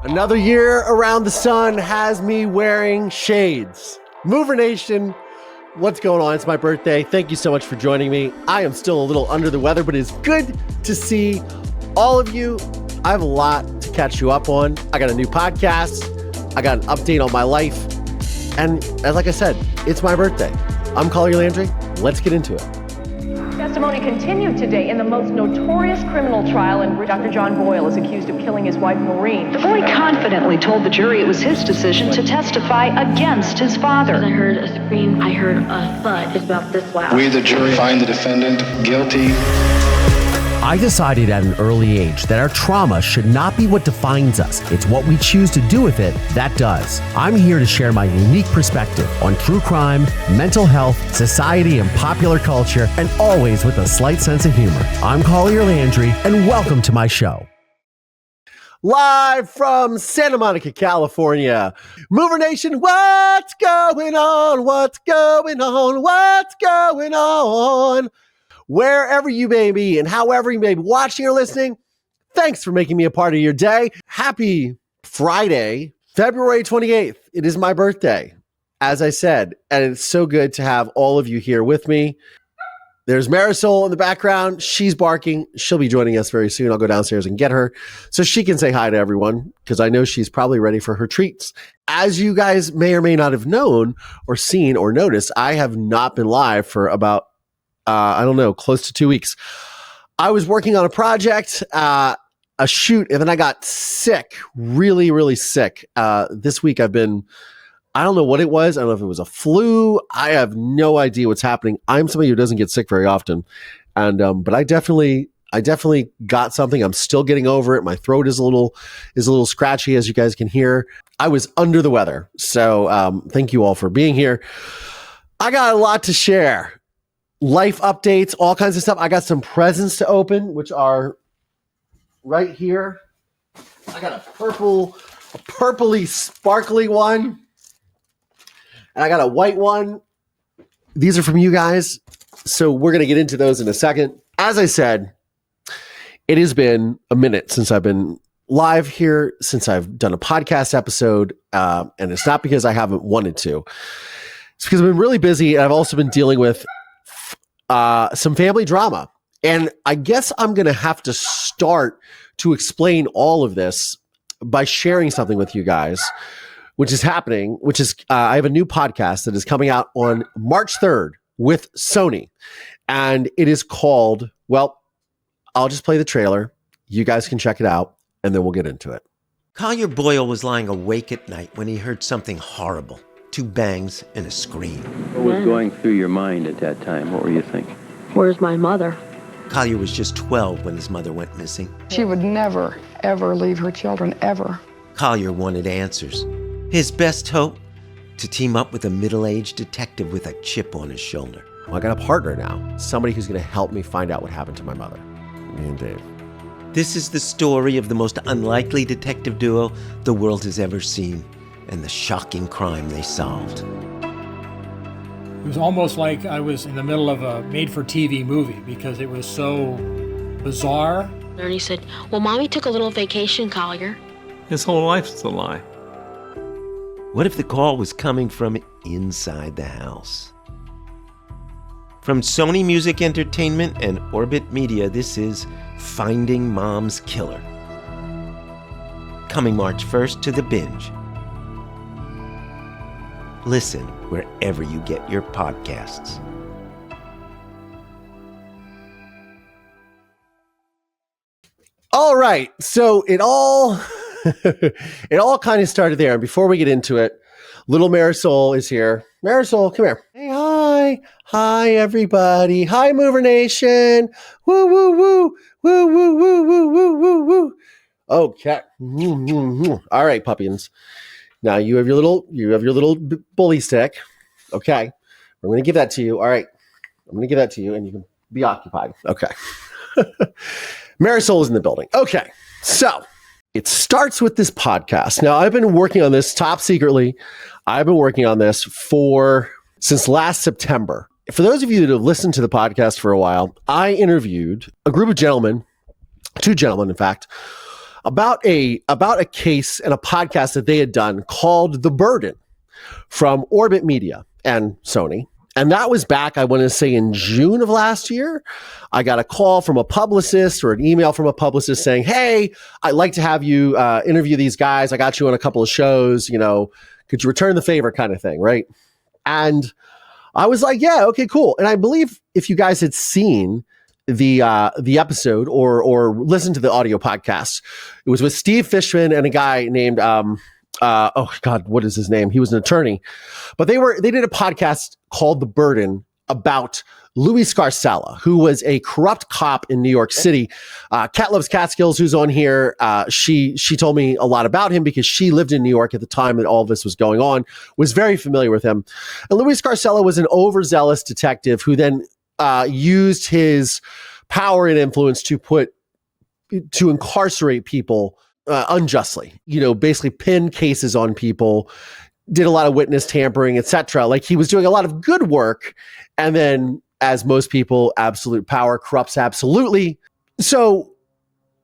Another year around the sun has me wearing shades. Mover Nation, what's going on? It's my birthday. Thank you so much for joining me. I am still a little under the weather, but it's good to see all of you. I have a lot to catch you up on. I got a new podcast. I got an update on my life. And like I said, it's my birthday. I'm Collier Landry. Let's get into it. Testimony continued today in the most notorious criminal trial in which Dr. John Boyle is accused of killing his wife, Maureen. The boy confidently told the jury it was his decision to testify against his father. I heard a scream. I heard a thud. It's about this loud. We, the jury, find the defendant guilty. I decided at an early age that our trauma should not be what defines us. It's what we choose to do with it that does. I'm here to share my unique perspective on true crime, mental health, society, and popular culture, and always with a slight sense of humor. I'm Collier Landry, and welcome to my show. Live from Santa Monica, California. Mover Nation, what's going on? What's going on? What's going on? Wherever you may be and however you may be watching or listening, thanks for making me a part of your day. Happy Friday, February 28th. It is my birthday, as I said, and it's so good to have all of you here with me. There's Marisol in the background. She's barking. She'll be joining us very soon. I'll go downstairs and get her so she can say hi to everyone because I know she's probably ready for her treats. As you guys may or may not have known or seen or noticed, I have not been live for about close to 2 weeks. I was working on a project, a shoot, and then I got sick, really, really sick. This week I don't know what it was. I don't know if it was a flu. I have no idea what's happening. I'm somebody who doesn't get sick very often. But I definitely got something. I'm still getting over it. My throat is a little scratchy, as you guys can hear. I was under the weather. So thank you all for being here. I got a lot to share. Life updates, all kinds of stuff. I got some presents to open, which are right here. I got a purpley sparkly one. And I got a white one. These are from you guys. So we're going to get into those in a second. As I said, it has been a minute since I've been live here, since I've done a podcast episode. And it's not because I haven't wanted to. It's because I've been really busy. And I've also been dealing with some family drama. And I guess I'm going to have to start to explain all of this by sharing something with you guys, which is happening, I have a new podcast that is coming out on March 3rd with Sony. And it is called, well, I'll just play the trailer. You guys can check it out and then we'll get into it. Collier Boyle was lying awake at night when he heard something horrible. 2 bangs and a scream. What was going through your mind at that time? What were you thinking? Where's my mother? Collier was just 12 when his mother went missing. She would never, ever leave her children, ever. Collier wanted answers. His best hope? To team up with a middle-aged detective with a chip on his shoulder. Well, I got a partner now. Somebody who's going to help me find out what happened to my mother. Me and Dave. This is the story of the most unlikely detective duo the world has ever seen, and the shocking crime they solved. It was almost like I was in the middle of a made-for-TV movie because it was so bizarre. Ernie said, well, Mommy took a little vacation, Collier. His whole life's a lie. What if the call was coming from inside the house? From Sony Music Entertainment and Orbit Media, this is Finding Mom's Killer. Coming March 1st to the Binge. Listen wherever you get your podcasts. All right. So it all kind of started there. And before we get into it, little Marisol is here. Marisol, come here. Hey, hi. Hi, everybody. Hi, Mover Nation. Woo, woo, woo. Woo, woo, woo, woo, woo, woo, woo. Okay. All right, puppyins. Now you have your little bully stick. Okay. I'm going to give that to you. All right. I'm going to give that to you and you can be occupied. Okay. Marisol is in the building. Okay. So it starts with this podcast. Now I've been working on this top secretly. I've been working on this since last September. For those of you that have listened to the podcast for a while, I interviewed a group of gentlemen, 2 gentlemen, in fact, about a case and a podcast that they had done called The Burden from Orbit Media and Sony. And that was back, I want to say, in June of last year. I got a call from a publicist or an email from a publicist saying, hey, I'd like to have you interview these guys. I got you on a couple of shows, could you return the favor kind of thing, right? And I was like, yeah, okay, cool. And I believe if you guys had seen the episode or listened to the audio podcast, it was with Steve Fishman and a guy named oh God, what is his name? He was an attorney, but they did a podcast called The Burden about Louis Scarcella, who was a corrupt cop in New York City. Kat Loves Catskills, who's on here, she told me a lot about him because she lived in New York at the time that all this was going on, was very familiar with him. And Louis Scarcella was an overzealous detective who then used his power and influence to incarcerate people unjustly, basically pin cases on people, did a lot of witness tampering, etc. Like he was doing a lot of good work. And then, as most people, absolute power corrupts absolutely. So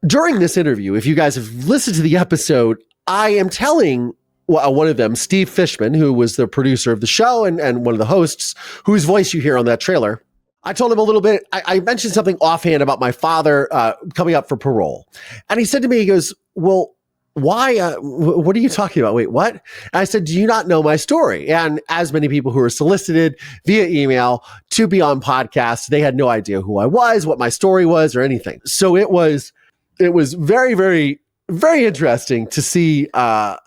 during this interview, if you guys have listened to the episode, I am telling one of them, Steve Fishman, who was the producer of the show and one of the hosts, whose voice you hear on that trailer. I told him a little bit, I mentioned something offhand about my father coming up for parole. And he said to me, he goes, well, why, what are you talking about? Wait, what? And I said, do you not know my story? And as many people who were solicited via email to be on podcasts, they had no idea who I was, what my story was, or anything. So it was very, very, very interesting to see, to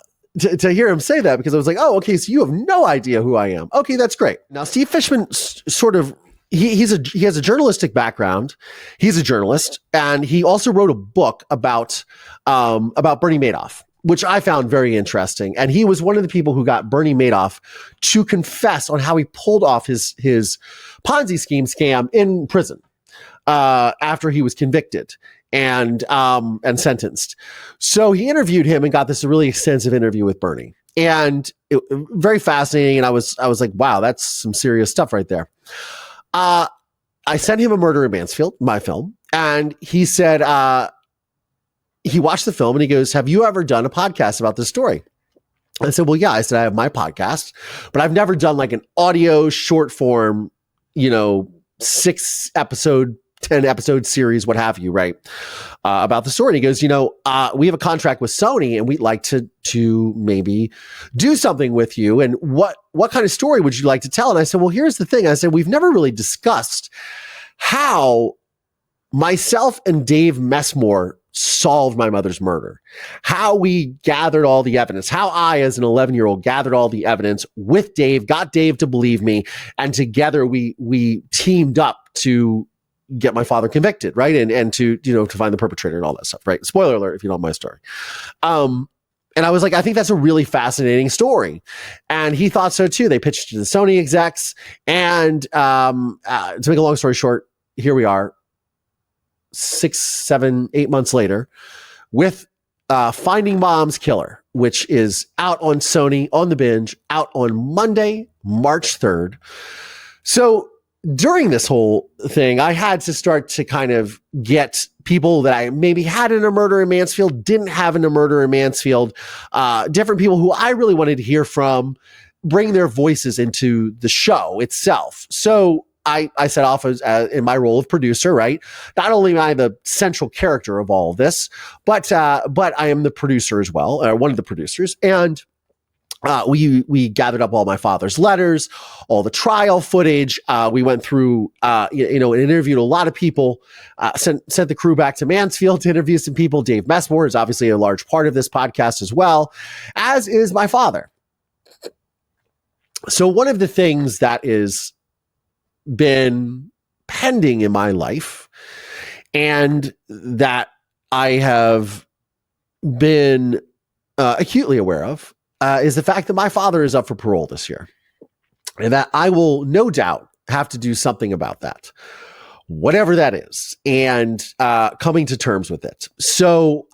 hear him say that, because I was like, oh, okay, so you have no idea who I am. Okay, that's great. Now, Steve Fishman sort of, he has a journalistic background. He's a journalist, and he also wrote a book about Bernie Madoff, which I found very interesting. And he was one of the people who got Bernie Madoff to confess on how he pulled off his Ponzi scheme scam in prison after he was convicted and sentenced. So he interviewed him and got this really extensive interview with Bernie, and very fascinating. And I was like, wow, that's some serious stuff right there. I sent him a Murder in Mansfield, my film, and he said, he watched the film and he goes, have you ever done a podcast about this story? I said, well, yeah. I said, I have my podcast, but I've never done like an audio short form, 6 episode, 10 episode series, what have you, right? About the story. And he goes, we have a contract with Sony and we'd like to maybe do something with you. And what kind of story would you like to tell? And I said, well, here's the thing. I said, we've never really discussed how myself and Dave Messmore solved my mother's murder, how we gathered all the evidence, how I, as an 11-year-old, gathered all the evidence with Dave, got Dave to believe me. And together we teamed up to get my father convicted, right? And to find the perpetrator and all that stuff, right? Spoiler alert if you don't know my story. And I was like, I think that's a really fascinating story. And he thought so too. They pitched to the Sony execs. And to make a long story short, here we are 6, 7, 8 months later with Finding Mom's Killer, which is out on Sony on the binge, out on Monday, March 3rd. So during this whole thing, I had to start to kind of get people that I maybe had in a Murder in Mansfield, didn't have in a Murder in Mansfield, different people who I really wanted to hear from, bring their voices into the show itself. So I set off as in my role of producer, right? Not only am I the central character of all of this, but I am the producer as well, or one of the producers. And we gathered up all my father's letters, all the trial footage. We went through, and interviewed a lot of people, sent the crew back to Mansfield to interview some people. Dave Messmore is obviously a large part of this podcast as well, as is my father. So one of the things that is been pending in my life and that I have been acutely aware of is the fact that my father is up for parole this year, and that I will no doubt have to do something about that, whatever that is, and coming to terms with it. So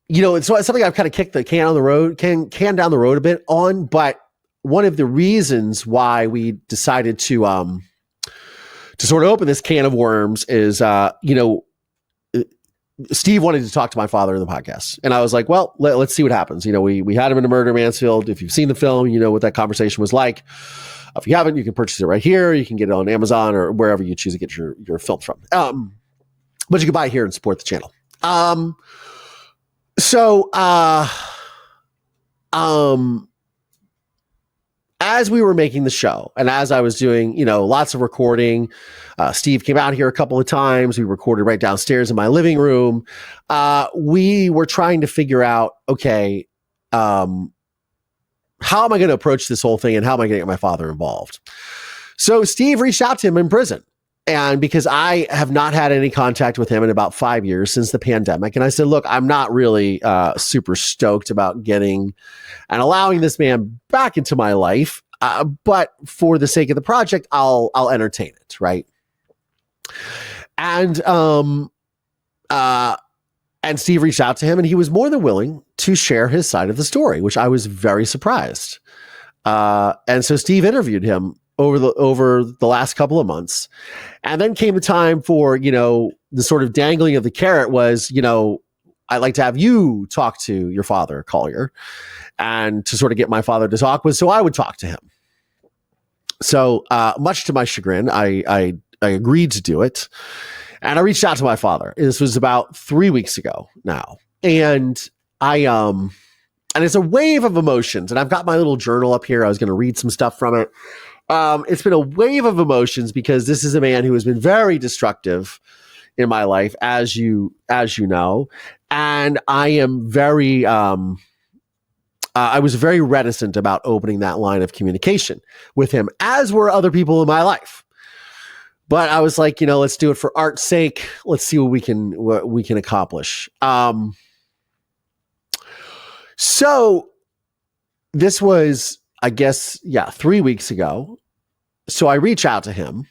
it's something I've kind of kicked the can down the road a bit on, but one of the reasons why we decided to to sort of open this can of worms is, Steve wanted to talk to my father in the podcast. And I was like, well, let's see what happens. We had him in a murder Mansfield. If you've seen the film, you know what that conversation was like. If you haven't, you can purchase it right here. You can get it on Amazon or wherever you choose to get your films from. But you can buy it here and support the channel. As we were making the show and as I was doing, lots of recording, Steve came out here a couple of times. We recorded right downstairs in my living room. We were trying to figure out, okay, how am I going to approach this whole thing and how am I going to get my father involved? So Steve reached out to him in prison. And because I have not had any contact with him in about 5 years since the pandemic. And I said, look, I'm not really super stoked about getting and allowing this man back into my life. But for the sake of the project, I'll entertain it. Right. And Steve reached out to him and he was more than willing to share his side of the story, which I was very surprised. And so Steve interviewed him over the last couple of months. And then came the time for, the sort of dangling of the carrot was, I'd like to have you talk to your father, Collier, and to sort of get my father to talk with, so I would talk to him. So much to my chagrin, I agreed to do it. And I reached out to my father. This was about 3 weeks ago now. And and it's a wave of emotions. And I've got my little journal up here. I was going to read some stuff from it. It's been a wave of emotions because this is a man who has been very destructive in my life, as you know, and I am very, I was very reticent about opening that line of communication with him, as were other people in my life. But I was like, let's do it for art's sake. Let's see what we can accomplish. So this was, I guess, 3 weeks ago. So I reach out to him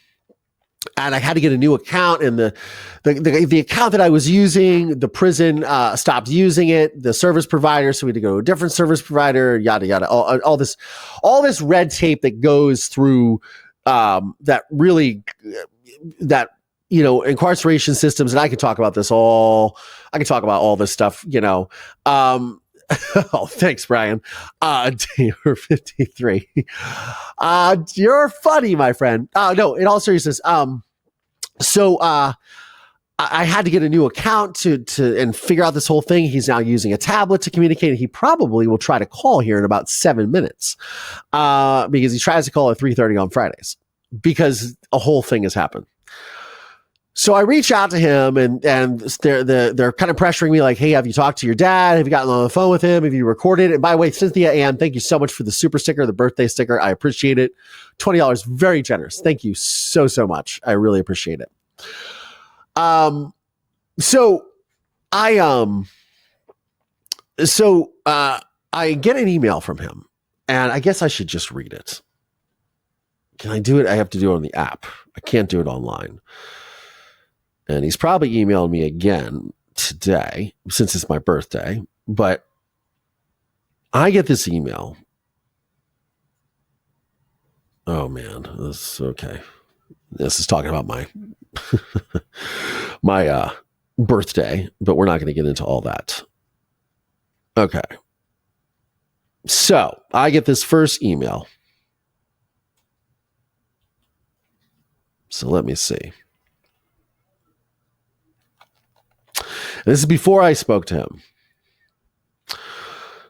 and I had to get a new account, and the account that I was using, the prison stopped using it, the service provider. So we had to go to a different service provider, yada, yada, all this red tape that goes through incarceration systems. And I could talk about all this stuff, oh, thanks, Brian. You're 53. You're funny, my friend. No, in all seriousness. So I had to get a new account to and figure out this whole thing. He's now using a tablet to communicate. He probably will try to call here in about 7 minutes, because he tries to call at 3:30 on Fridays because a whole thing has happened. So I reach out to him and they're kind of pressuring me like, hey, have you talked to your dad? Have you gotten on the phone with him? Have you recorded it? And by the way, Cynthia Ann, thank you so much for the super sticker, the birthday sticker. I appreciate it. $20, very generous. Thank you so, so much. I really appreciate it. So I get an email from him and I guess I should just read it. Can I do it? I have to do it on the app. I can't do it online. And he's probably emailed me again today since it's my birthday, but I get this email. Oh man, this is okay. This is talking about my, my birthday, but we're not going to get into all that. Okay. So I get this first email. So let me see. This is before I spoke to him.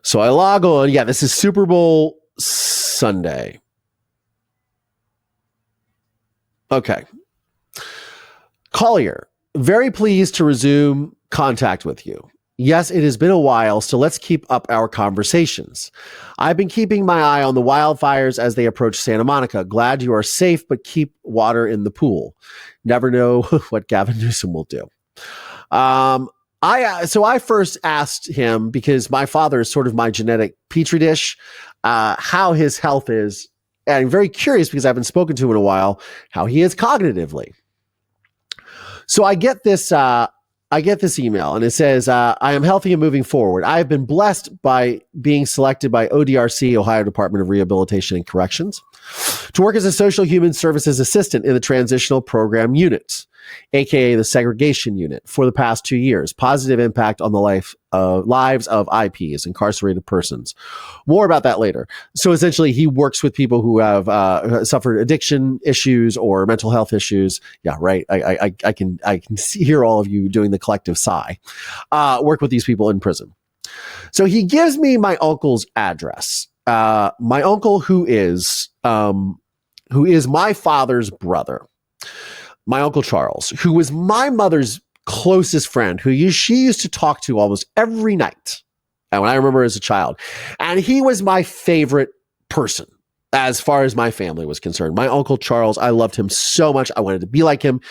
So I log on. Yeah, this is Super Bowl Sunday. Okay. Collier, very pleased to resume contact with you. Yes, it has been a while, so let's keep up our conversations. I've been keeping my eye on the wildfires as they approach Santa Monica. Glad you are safe, but keep water in the pool. Never know what Gavin Newsom will do. So I first asked him, because my father is sort of my genetic petri dish, how his health is. And I'm very curious, because I haven't spoken to him in a while, how he is cognitively. So I get this email and it says, I am healthy and moving forward. I have been blessed by being selected by ODRC, Ohio Department of Rehabilitation and Corrections, to work as a social human services assistant in the transitional program unit, aka the segregation unit, for the past 2 years. Positive impact on the lives of IPs, incarcerated persons. More about that later. So essentially, he works with people who have suffered addiction issues or mental health issues. Yeah, right. I can hear all of you doing the collective sigh. Work with these people in prison. So he gives me my uncle's address. My uncle, who is my father's brother, my Uncle Charles, who was my mother's closest friend, she used to talk to almost every night. And when I remember as a child, and he was my favorite person as far as my family was concerned. My Uncle Charles, I loved him so much. I wanted to be like him.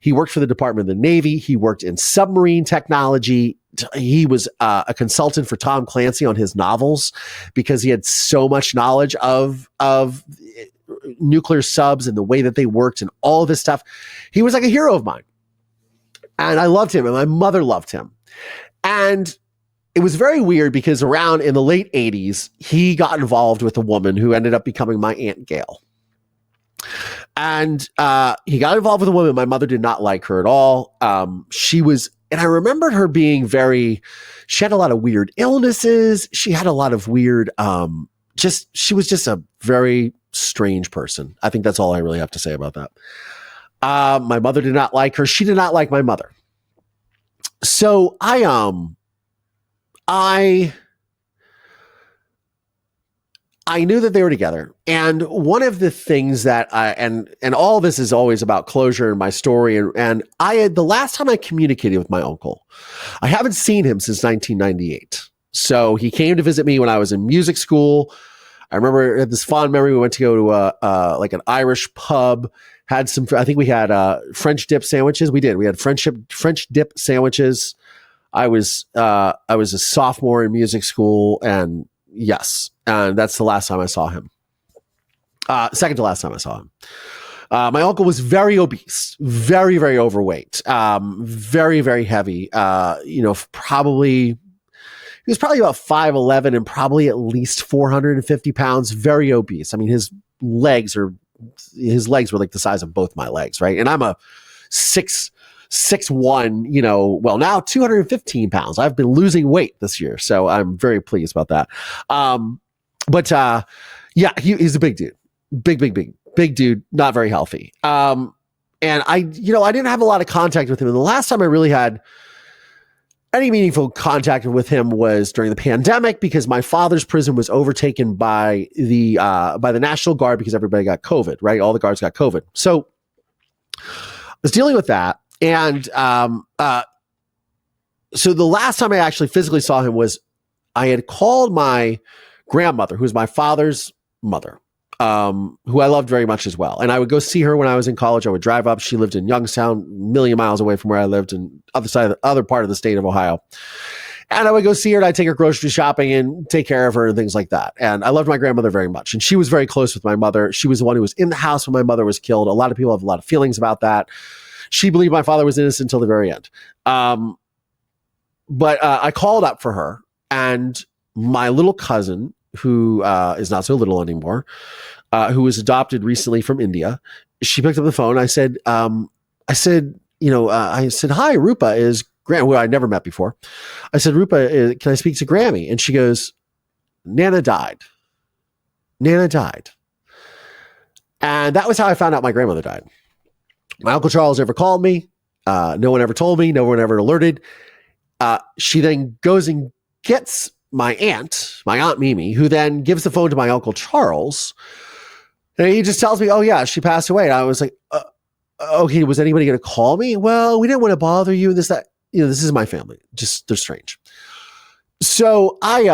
He worked for the Department of the Navy. He worked in submarine technology. He was a consultant for Tom Clancy on his novels because he had so much knowledge of nuclear subs and the way that they worked and all of this stuff. He was like a hero of mine. And I loved him, and my mother loved him. And it was very weird because around in the late 80s, he got involved with a woman who ended up becoming my Aunt Gail. And he got involved with a woman. My mother did not like her at all. And I remembered her being she had a lot of weird illnesses. She had a lot of weird, she was just a very strange person. I think that's all I really have to say about that. My mother did not like her. She did not like my mother. So I knew that they were together. And one of the things that and all this is always about closure in my story. And the last time I communicated with my uncle, I haven't seen him since 1998. So he came to visit me when I was in music school. I remember I had this fond memory. We went to go to like an Irish pub, had some, I think we had French dip sandwiches. We did. We had French dip sandwiches. I was a sophomore in music school, and yes, and that's the last time I saw him. Second to last time I saw him. My uncle was very obese, very, very overweight, very, very heavy. He was probably about 5'11" and probably at least 450 pounds, very obese. I mean, his legs were like the size of both my legs, right? And I'm a 6'1", well, now 215 pounds. I've been losing weight this year, so I'm very pleased about that. Yeah, he's a big dude. Big dude, not very healthy. And I didn't have a lot of contact with him. And the last time I really had any meaningful contact with him was during the pandemic, because my father's prison was overtaken by the National Guard because everybody got COVID, right? All the guards got COVID. So I was dealing with that. And so the last time I actually physically saw him was I had called my grandmother, who's my father's mother, who I loved very much as well. And I would go see her when I was in college. I would drive up. She lived in Youngstown, a million miles away from where I lived, in other part of the state of Ohio. And I would go see her, and I'd take her grocery shopping and take care of her and things like that. And I loved my grandmother very much. And she was very close with my mother. She was the one who was in the house when my mother was killed. A lot of people have a lot of feelings about that. She believed my father was innocent until the very end. But I called up for her, and my little cousin, who is not so little anymore, who was adopted recently from India, she picked up the phone. I said, hi, Rupa is Grammy, who I'd never met before. I said, Rupa, can I speak to Grammy? And she goes, Nana died. And that was how I found out my grandmother died. My Uncle Charles never called me. No one ever told me. No one ever alerted. She then goes and gets my aunt Mimi, who then gives the phone to my Uncle Charles. And he just tells me, oh yeah, she passed away. And I was like, okay, was anybody going to call me? Well, we didn't want to bother you. This is my family. Just, they're strange. So I get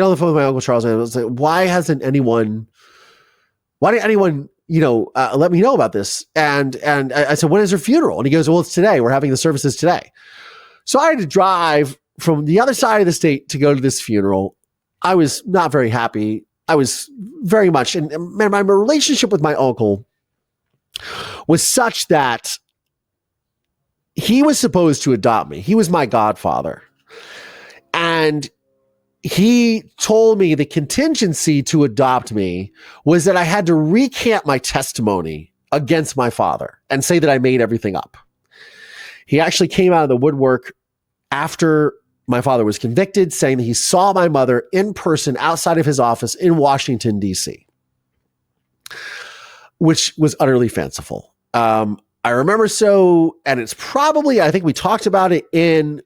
on the phone with my Uncle Charles, and I was like, why didn't anyone let me know about this? And I said, when is her funeral? And he goes, well, it's today. We're having the services today. So I had to drive from the other side of the state to go to this funeral. I was not very happy. I was very much, and my relationship with my uncle was such that he was supposed to adopt me. He was my godfather. And he told me the contingency to adopt me was that I had to recant my testimony against my father and say that I made everything up. He actually came out of the woodwork after my father was convicted, saying that he saw my mother in person outside of his office in Washington, D.C., which was utterly fanciful. I remember and it's probably, I think we talked about it in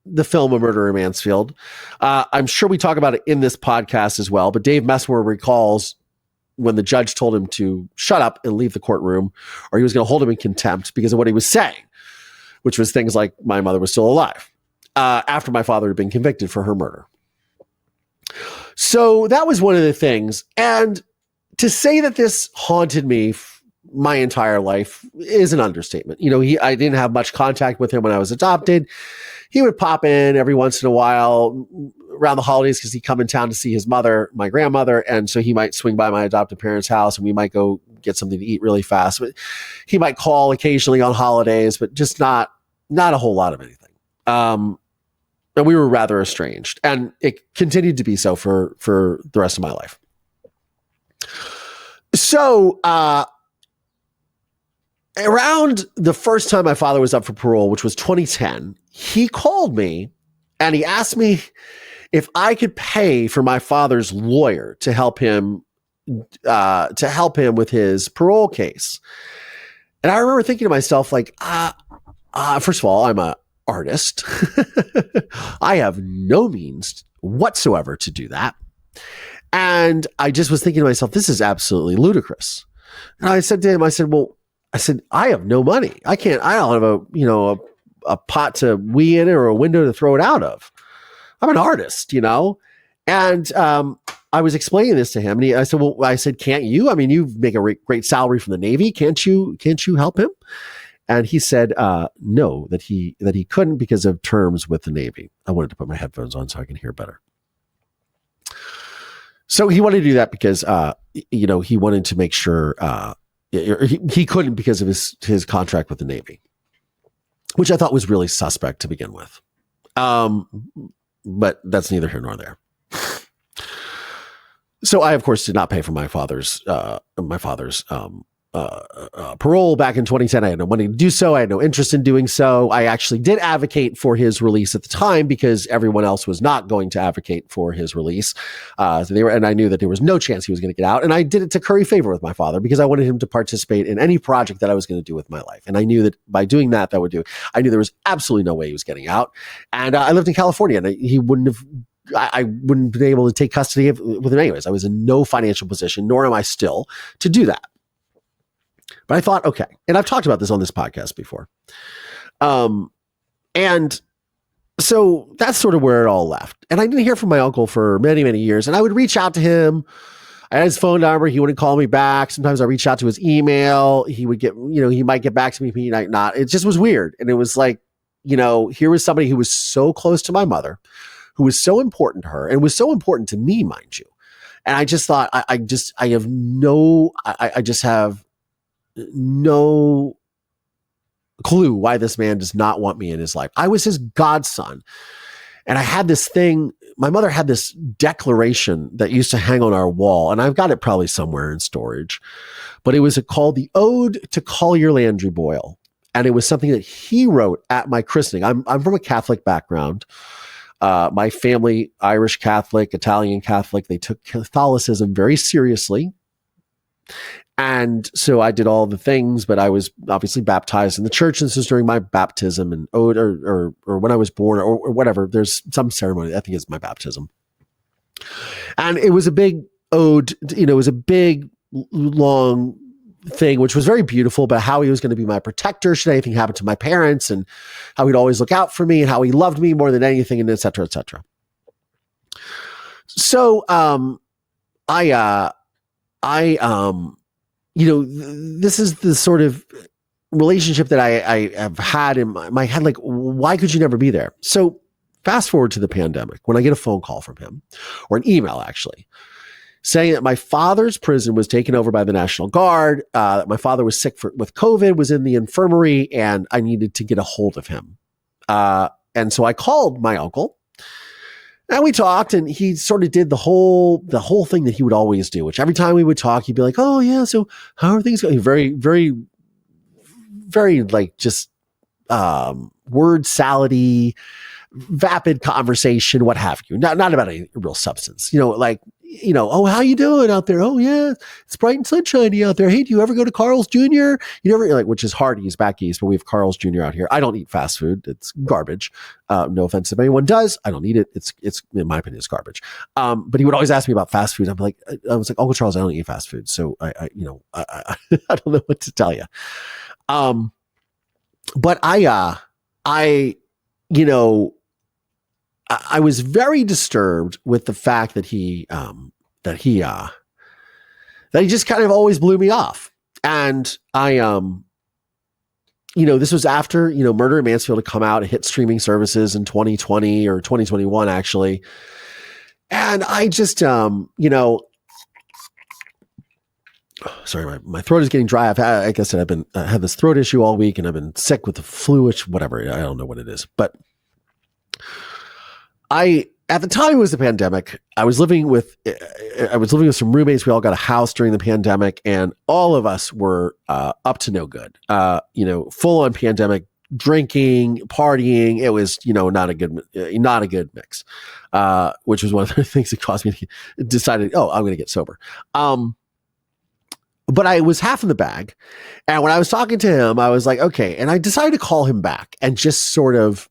the film A Murder in Mansfield. I'm sure we talk about it in this podcast as well, but Dave Messmer recalls when the judge told him to shut up and leave the courtroom, or he was going to hold him in contempt because of what he was saying, which was things like my mother was still alive after my father had been convicted for her murder. So that was one of the things. And to say that this haunted me my entire life is an understatement. I didn't have much contact with him when I was adopted. He would pop in every once in a while around the holidays because he'd come in town to see his mother, my grandmother. And so he might swing by my adopted parents' house and we might go get something to eat really fast. But he might call occasionally on holidays, but just not a whole lot of anything. And we were rather estranged, and it continued to be so for the rest of my life. So, around the first time my father was up for parole, which was 2010, he called me and he asked me if I could pay for my father's lawyer to help him with his parole case. And I remember thinking to myself, like, first of all, I'm an artist. I have no means whatsoever to do that. And I just was thinking to myself, this is absolutely ludicrous. And I said to him, I said, I have no money. I don't have a pot to wee in it or a window to throw it out of. I'm an artist, And I was explaining this to him, and I said, can't you? I mean, you make a great salary from the Navy. Can't you help him? And he said, no, that he couldn't because of terms with the Navy. I wanted to put my headphones on so I can hear better. So he wanted to do that because, he wanted to make sure, he couldn't because of his contract with the Navy, which I thought was really suspect to begin with. But that's neither here nor there. So I, of course, did not pay for my father's parole back in 2010. I had no money to do so. I had no interest in doing so. I actually did advocate for his release at the time because everyone else was not going to advocate for his release. And I knew that there was no chance he was going to get out. And I did it to curry favor with my father because I wanted him to participate in any project that I was going to do with my life. And I knew that by doing that would do. I knew there was absolutely no way he was getting out. And I lived in California, and I wouldn't have been able to take custody with him anyways. I was in no financial position, nor am I still, to do that. But I thought, okay, and I've talked about this on this podcast before. And so that's sort of where it all left. And I didn't hear from my uncle for many, many years. And I would reach out to him. I had his phone number. He wouldn't call me back. Sometimes I reached out to his email. He would he might get back to me, he might not. It just was weird. And it was like, here was somebody who was so close to my mother, who was so important to her and was so important to me, mind you. And I just thought, I just have no clue why this man does not want me in his life. I was his godson. And I had this thing, my mother had this declaration that used to hang on our wall, and I've got it probably somewhere in storage, but it was called the Ode to Collier Landry Boyle. And it was something that he wrote at my christening. I'm from a Catholic background. My family, Irish Catholic, Italian Catholic, they took Catholicism very seriously. And so I did all the things, but I was obviously baptized in the church. And this was during my baptism and or when I was born or whatever. There's some ceremony. I think it's my baptism. And it was a big ode, it was a big, long thing, which was very beautiful, but how he was going to be my protector should anything happen to my parents, and how he'd always look out for me, and how he loved me more than anything, and et cetera, et cetera. So, this is the sort of relationship that I have had in my head. Like, why could you never be there? So fast forward to the pandemic, when I get a phone call from him, or an email actually, saying that my father's prison was taken over by the National Guard, that my father was sick with COVID, was in the infirmary, and I needed to get a hold of him. And so I called my uncle, And we talked, and he sort of did the whole thing that he would always do, which every time we would talk, he'd be like, "Oh yeah, so how are things going?" Very, very, very like just word salady, vapid conversation, what have you. Not about any real substance. Oh, how you doing out there? Oh yeah, it's bright and sunshiny out there. Hey, do you ever go to Carl's Jr.? You never which is Hardee's back east, but we have Carl's Jr. out here. I don't eat fast food. It's garbage. No offense if anyone does. I don't eat it. It's in my opinion, it's garbage. But he would always ask me about fast food. I was like, Uncle Charles, I don't eat fast food. So I don't know what to tell you. But I was very disturbed with the fact that he just kind of always blew me off. And this was after, Murder in Mansfield had come out. It hit streaming services in 2020 or 2021, actually. And I just, sorry, my throat is getting dry. Like I said, I had this throat issue all week, and I've been sick with the flu, whatever. I don't know what it is, but at the time it was the pandemic. I was living with some roommates. We all got a house during the pandemic, and all of us were up to no good. Full on pandemic, drinking, partying. It was, not a good mix. Which was one of the things that caused me to decide, I'm going to get sober. But I was half in the bag, and when I was talking to him, I was like, okay, and I decided to call him back and just sort of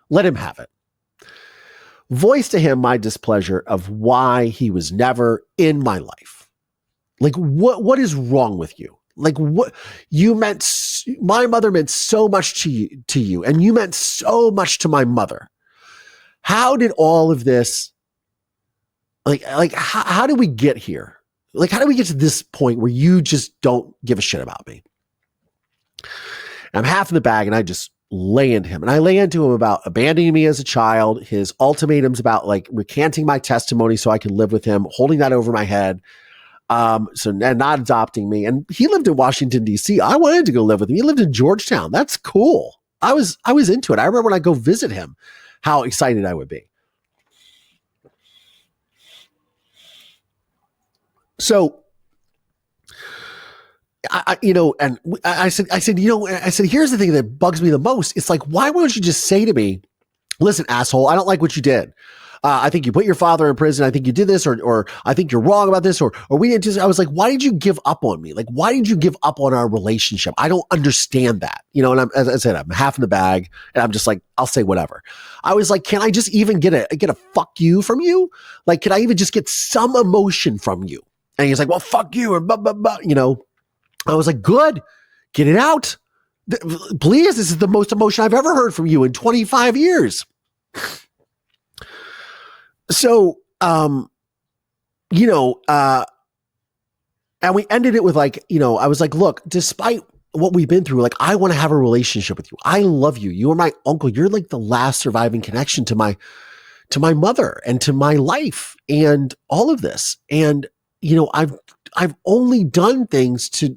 let him have it. Voice to him my displeasure of why he was never in my life. Like, what is wrong with you? Like, what my mother meant so much to you, and you meant so much to my mother. How did all of this, how did we get here? Like, how do we get to this point where you just don't give a shit about me? I'm half in the bag, and I just lay into him. And I lay into him about abandoning me as a child, his ultimatums about recanting my testimony so I could live with him, holding that over my head. And not adopting me. And he lived in Washington, D.C. I wanted to go live with him. He lived in Georgetown. That's cool. I was into it. I remember when I go visit him, how excited I would be. So, I said, here's the thing that bugs me the most. It's like, why won't you just say to me, listen, asshole, I don't like what you did. I think you put your father in prison. I think you did this, or I think you're wrong about this, or we didn't. I was like, why did you give up on me? Like, why did you give up on our relationship? I don't understand that, and as I said, I'm half in the bag, and I'm just like, I'll say whatever. I was like, can I just even get a fuck you from you? Like, can I even just get some emotion from you? And he's like, well, fuck you, or blah, blah, blah, I was like, good, get it out. Please, this is the most emotion I've ever heard from you in 25 years. So, and we ended it with I was like, look, despite what we've been through, I want to have a relationship with you. I love you. You are my uncle. You're like the last surviving connection to my mother and to my life and all of this. And, I've only done things to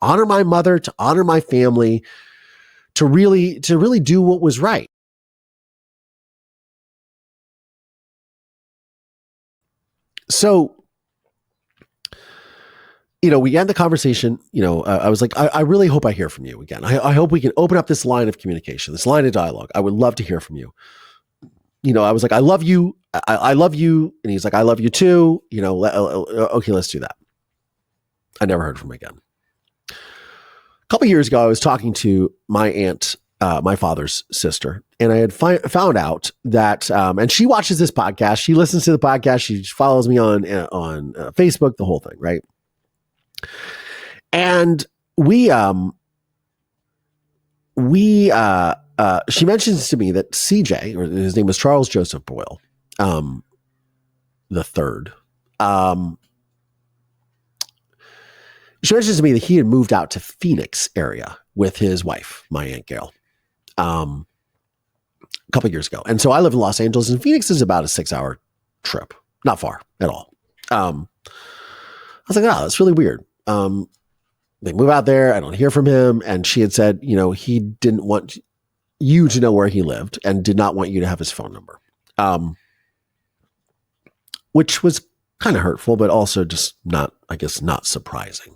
honor my mother, to honor my family, to really do what was right. So, we end the conversation. I was like, I really hope I hear from you again. I hope we can open up this line of communication, this line of dialogue. I would love to hear from you. I was like, I love you. I love you. And he's like, I love you too. Okay, let's do that. I never heard from him again. A couple of years ago, I was talking to my aunt, my father's sister, and I had found out that, and she watches this podcast. She listens to the podcast. She follows me on Facebook, the whole thing, right? And she mentions to me that CJ, or his name was Charles Joseph Boyle, the third. She mentions to me that he had moved out to Phoenix area with his wife, my Aunt Gail, a couple of years ago. And so I live in Los Angeles, and Phoenix is about a 6-hour trip, not far at all. I was like, that's really weird. They move out there. I don't hear from him. And she had said, he didn't want you to know where he lived and did not want you to have his phone number. which was kind of hurtful, but also just not, I guess, not surprising.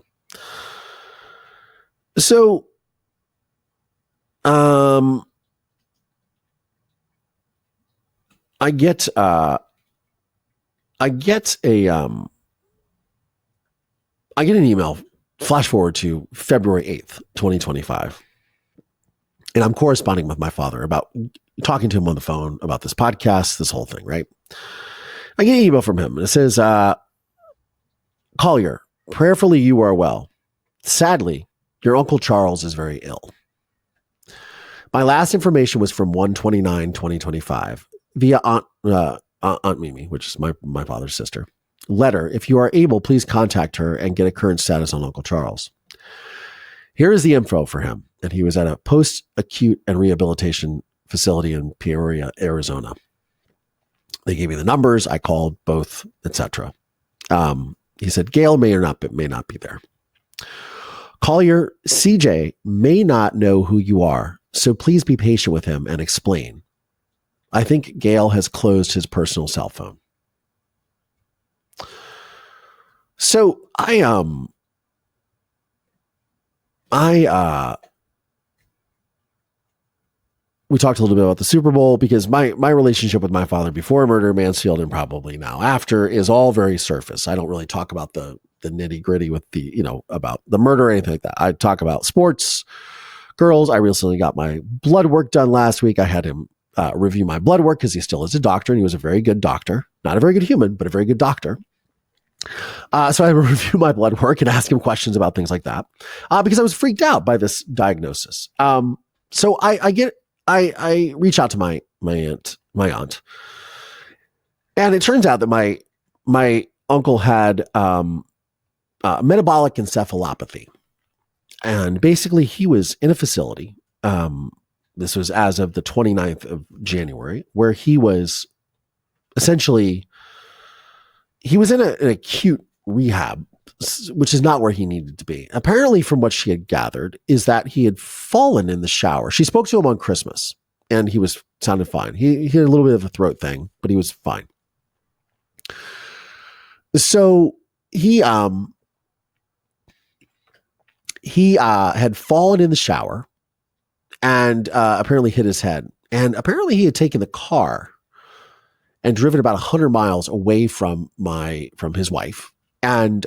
So, I get an email, flash forward to February 8th, 2025. And I'm corresponding with my father about talking to him on the phone about this podcast, this whole thing, right? I get an email from him and it says, Collier, prayerfully you are well. Sadly, your Uncle Charles is very ill. My last information was from 1/29/2025 via Aunt Mimi, which is my father's sister. Letter, if you are able, please contact her and get a current status on Uncle Charles. Here is the info for him. And he was at a post-acute and rehabilitation facility in Peoria, Arizona. They gave me the numbers. I called both, etc. He said, Gail may not be there. Collier, CJ may not know who you are, so please be patient with him and explain. I think Gail has closed his personal cell phone. So we talked a little bit about the Super Bowl because my relationship with my father before murder, Mansfield, and probably now after is all very surface. I don't really talk about the nitty gritty with about the murder or anything like that. I talk about sports, girls. I recently got my blood work done last week. I had him review my blood work because he still is a doctor and he was a very good doctor, not a very good human, but a very good doctor. So I review my blood work and ask him questions about things like that because I was freaked out by this diagnosis. So I reach out to my aunt, and it turns out that my uncle had metabolic encephalopathy, and basically he was in a facility. This was as of the 29th of January, where he was essentially in an acute rehab, which is not where he needed to be. Apparently, from what she had gathered, is that he had fallen in the shower. She spoke to him on Christmas, and he sounded fine. He had a little bit of a throat thing, but he was fine. So he had fallen in the shower and apparently hit his head. And apparently, he had taken the car and driven about 100 miles away from his wife. And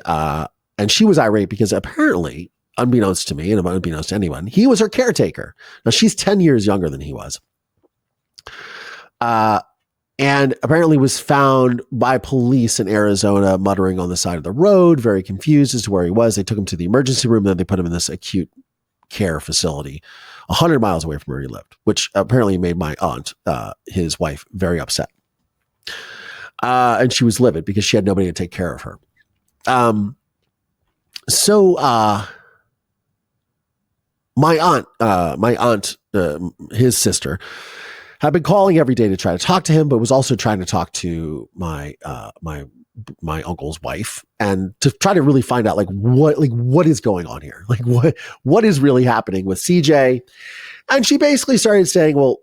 she was irate because apparently, unbeknownst to me and unbeknownst to anyone, he was her caretaker. Now she's 10 years younger than he was. And apparently was found by police in Arizona muttering on the side of the road, very confused as to where he was. They took him to the emergency room, then they put him in this acute care facility 100 miles away from where he lived, which apparently made my aunt, his wife, very upset. And she was livid because she had nobody to take care of her. So my aunt, his sister, had been calling every day to try to talk to him, but was also trying to talk to my uncle's wife and to try to really find out what is going on here? What is really happening with CJ? And she basically started saying, well,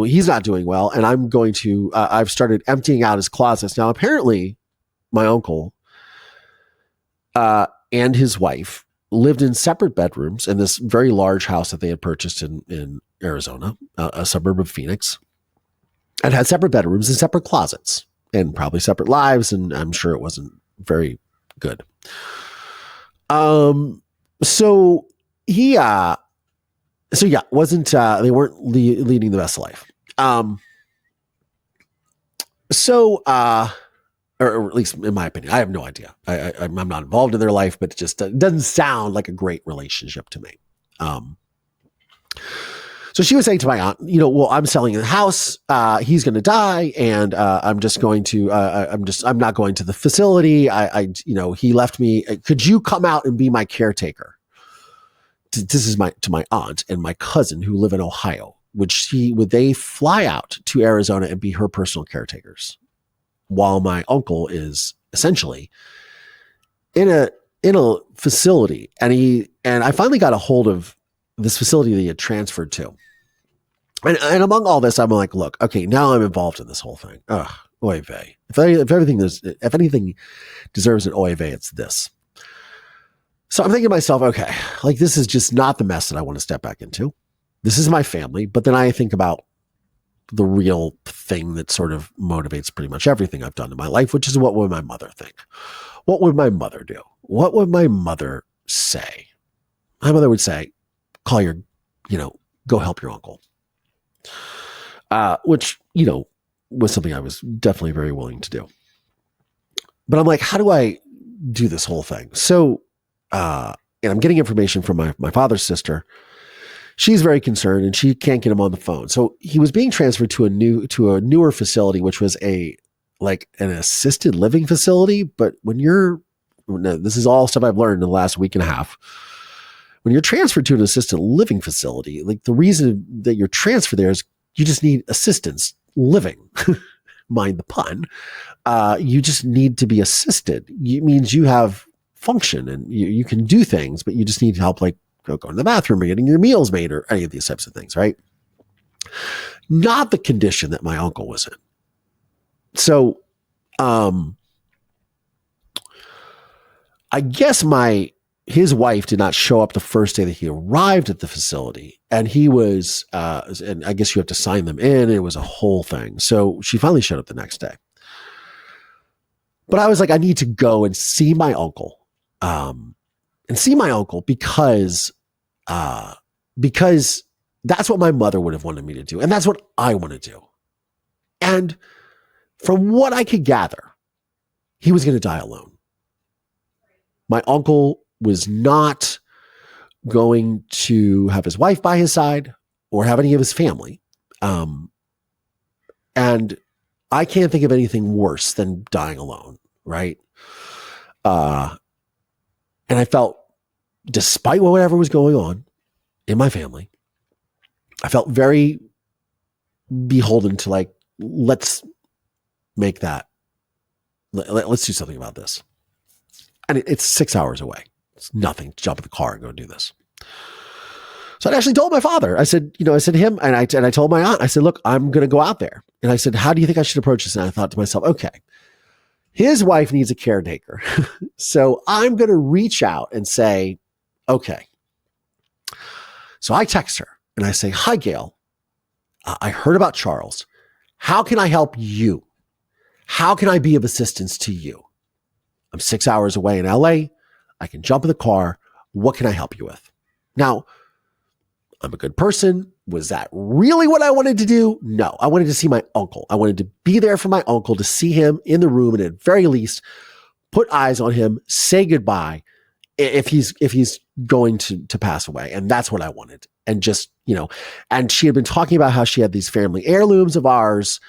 he's not doing well. And I'm going to, I've started emptying out his closets. Now, apparently my uncle, and his wife lived in separate bedrooms in this very large house that they had purchased in Arizona, a suburb of Phoenix, and had separate bedrooms and separate closets and probably separate lives. And I'm sure it wasn't very good. So wasn't, they weren't leading the best life. Or at least in my opinion, I have no idea. I'm not involved in their life, but it just doesn't sound like a great relationship to me. So she was saying to my aunt, well, I'm selling the house. He's going to die. And, I'm not going to the facility. He left me. Could you come out and be my caretaker? This is to my aunt and my cousin who live in Ohio. Would they fly out to Arizona and be her personal caretakers while my uncle is essentially in a facility? And I finally got a hold of this facility that he had transferred to. And among all this, I'm like, look, okay, now I'm involved in this whole thing. Ugh, oy vey. If anything deserves an oy vey, it's this. So I'm thinking to myself, okay, like this is just not the mess that I want to step back into. This is my family. But then I think about the real thing that sort of motivates pretty much everything I've done in my life, which is what would my mother think? What would my mother do? What would my mother say? My mother would say, Collier, go help your uncle. Which, was something I was definitely very willing to do. But I'm like, how do I do this whole thing? So, and I'm getting information from my father's sister. She's very concerned and she can't get him on the phone. So he was being transferred to a newer facility, which was an assisted living facility. But this is all stuff I've learned in the last week and a half. When you're transferred to an assisted living facility, like the reason that you're transferred there is you just need assistance living. Mind the pun. You just need to be assisted. It means you have function and you can do things, but you just need help, like go to the bathroom or getting your meals made or any of these types of things, right? Not the condition that my uncle was in. So, I guess his wife did not show up the first day that he arrived at the facility, and he was, and I guess you have to sign them in. It was a whole thing. So she finally showed up the next day. But I was like, I need to go and see my uncle, because that's what my mother would have wanted me to do. And that's what I want to do. And from what I could gather, he was going to die alone. My uncle was not going to have his wife by his side or have any of his family. And I can't think of anything worse than dying alone, right? And I felt, despite whatever was going on in my family, I felt very beholden to, like, let's make that, let's do something about this. And it's 6 hours away. It's nothing to jump in the car and go do this. So I actually told my father, I said to him, and I told my aunt, I said, look, I'm going to go out there. And I said, how do you think I should approach this? And I thought to myself, okay, his wife needs a caretaker. So I'm going to reach out and say, okay. So I text her and I say, hi, Gail. I heard about Charles. How can I help you? How can I be of assistance to you? I'm 6 hours away in LA. I can jump in the car. What can I help you with? Now, I'm a good person. Was that really what I wanted to do? No, I wanted to see my uncle. I wanted to be there for my uncle, to see him in the room, and at very least put eyes on him, say goodbye if he's going to pass away. And that's what I wanted. And just, and she had been talking about how she had these family heirlooms of ours,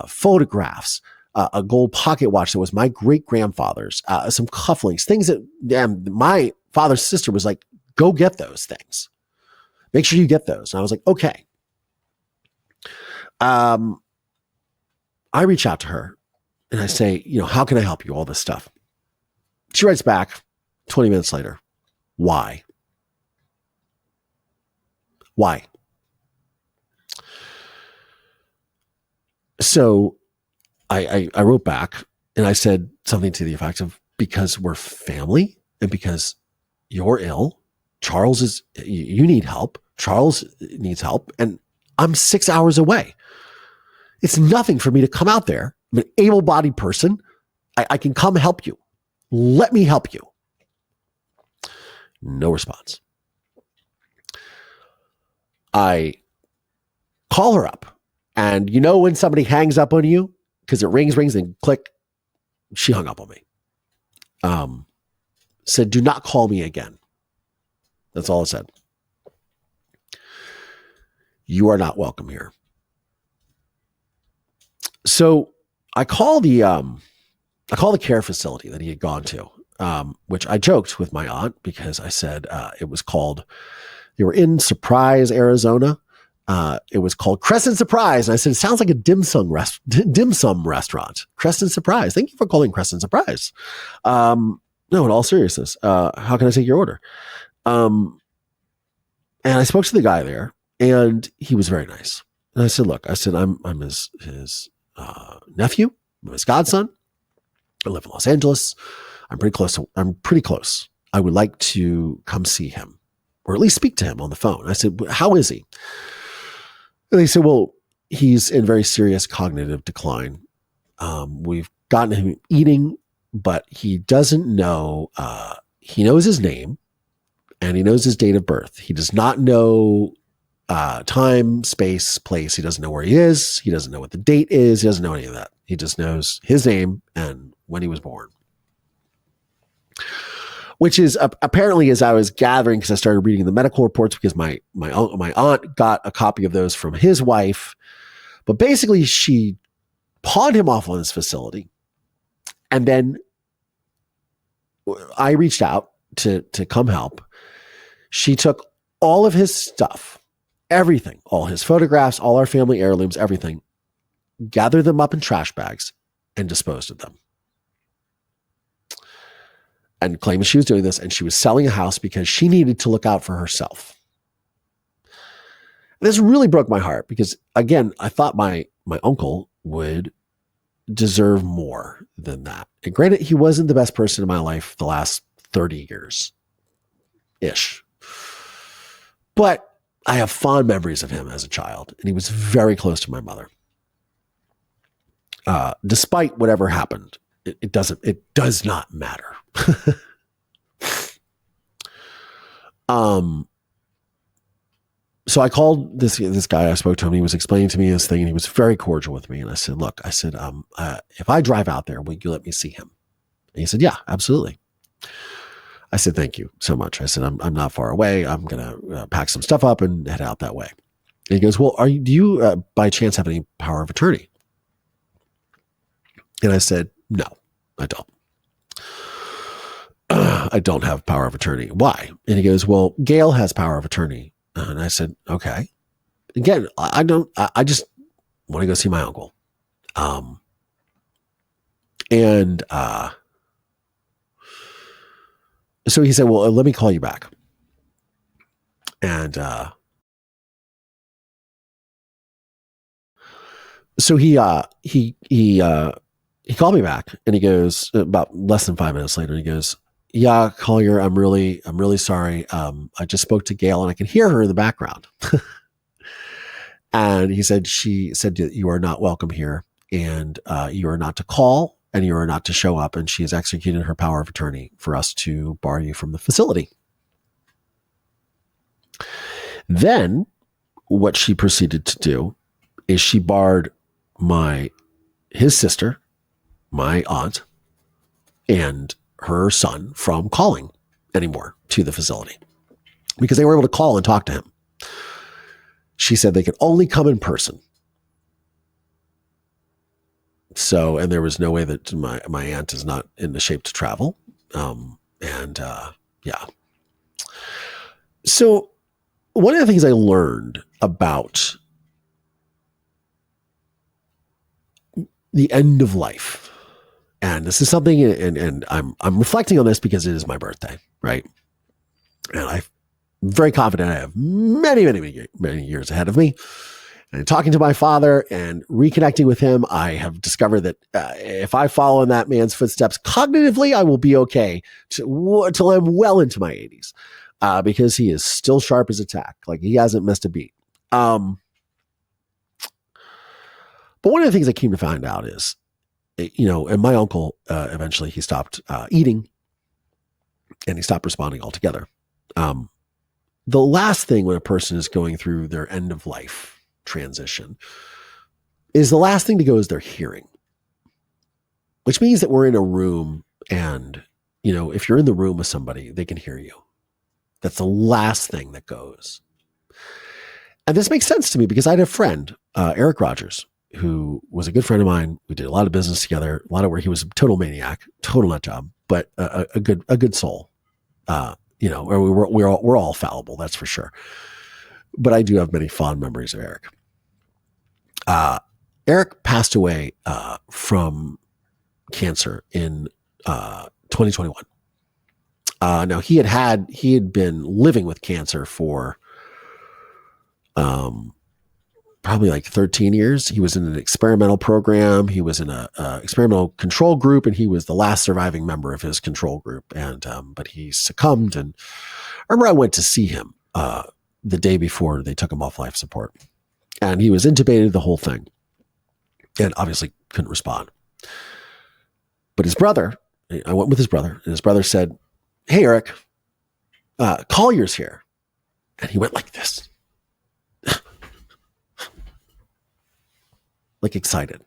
photographs, a gold pocket watch that was my great grandfather's, some cufflinks, things that my father's sister was like, go get those things. Make sure you get those. And I was like, okay. I reach out to her and I say, how can I help you? All this stuff. She writes back 20 minutes later. Why? Why? So I wrote back and I said something to the effect of, because we're family and because you're ill, you need help. Charles needs help. And I'm 6 hours away. It's nothing for me to come out there. I'm an able-bodied person. I can come help you. Let me help you. No response. I call her up. And when somebody hangs up on you, because it rings, and click, she hung up on me. Said, do not call me again. That's all it said. You are not welcome here. So I call the care facility that he had gone to, which I joked with my aunt because I said it was called, they were in Surprise, Arizona. It was called Crescent Surprise. And I said, it sounds like a dim sum restaurant. Crescent Surprise. Thank you for calling Crescent Surprise. No, in all seriousness, how can I take your order? And I spoke to the guy there And he was very nice. And I said, look, I'm his nephew, I'm his godson. I live in Los Angeles. I'm pretty close. I would like to come see him, or at least speak to him on the phone. I said, how is he? And they said, well, he's in very serious cognitive decline. We've gotten him eating, but he doesn't know, he knows his name and he knows his date of birth. He does not know time, space, place. He doesn't know where he is. He doesn't know what the date is. He doesn't know any of that. He just knows his name and when he was born. Which is apparently, as I was gathering, because I started reading the medical reports, because my aunt got a copy of those from his wife. But basically, she pawned him off on this facility. And then I reached out to come help. She took all of his stuff, everything, all his photographs, all our family heirlooms, everything, gathered them up in trash bags and disposed of them. And claimed she was doing this, and she was selling a house because she needed to look out for herself. And this really broke my heart because, again, I thought my uncle would deserve more than that. And granted, he wasn't the best person in my life the last 30 years-ish. But I have fond memories of him as a child, and he was very close to my mother. Despite whatever happened, it does not matter. So I called this guy. I spoke to him. He was explaining to me this thing, and he was very cordial with me. And I said, look, if I drive out there, will you let me see him? And he said, yeah, absolutely. I said, thank you so much. I said, I'm not far away. I'm going to pack some stuff up and head out that way. And he goes, well, do you by chance have any power of attorney? And I said, no, I don't. I don't have power of attorney. Why? And he goes, well, Gail has power of attorney. And I said, okay. Again, I just want to go see my uncle. So he said, well, let me call you back. And so he called me back, and he goes, about less than 5 minutes later, he goes, yeah, Collier, I'm really sorry. I just spoke to Gail, and I can hear her in the background. And she said that you are not welcome here, and you are not to call, and you are not to show up. And she has executed her power of attorney for us to bar you from the facility. Then what she proceeded to do is she barred his sister, my aunt, and her son from calling anymore to the facility because they were able to call and talk to him. She said they could only come in person. So, and there was no way that my aunt is not in the shape to travel. Yeah. So one of the things I learned about the end of life, and this is something, and I'm reflecting on this because it is my birthday, right? And I'm very confident I have many, many, many, many years ahead of me. And talking to my father and reconnecting with him, I have discovered that if I follow in that man's footsteps cognitively, I will be okay till I'm well into my 80s because he is still sharp as a tack. Like, he hasn't missed a beat. But one of the things I came to find out is, and my uncle, eventually he stopped eating and he stopped responding altogether. The last thing when a person is going through their end of life transition is the last thing to go is their hearing, which means that we're in a room and, if you're in the room with somebody, they can hear you. That's the last thing that goes. And this makes sense to me because I had a friend, Eric Rogers, who was a good friend of mine. We did a lot of business together, a lot of work. He was a total maniac, total nut job, but a good soul. We're all fallible, that's for sure. But I do have many fond memories of Eric. Eric passed away from cancer in 2021. Now he had been living with cancer for probably like 13 years. He was in an experimental program. He was in a experimental control group, and he was the last surviving member of his control group. And but he succumbed. And I remember I went to see him the day before they took him off life support, and he was intubated, the whole thing, and obviously couldn't respond. But his brother, I went with his brother, and his brother said, "Hey, Eric, Collier's here," and he went like this. Like excited.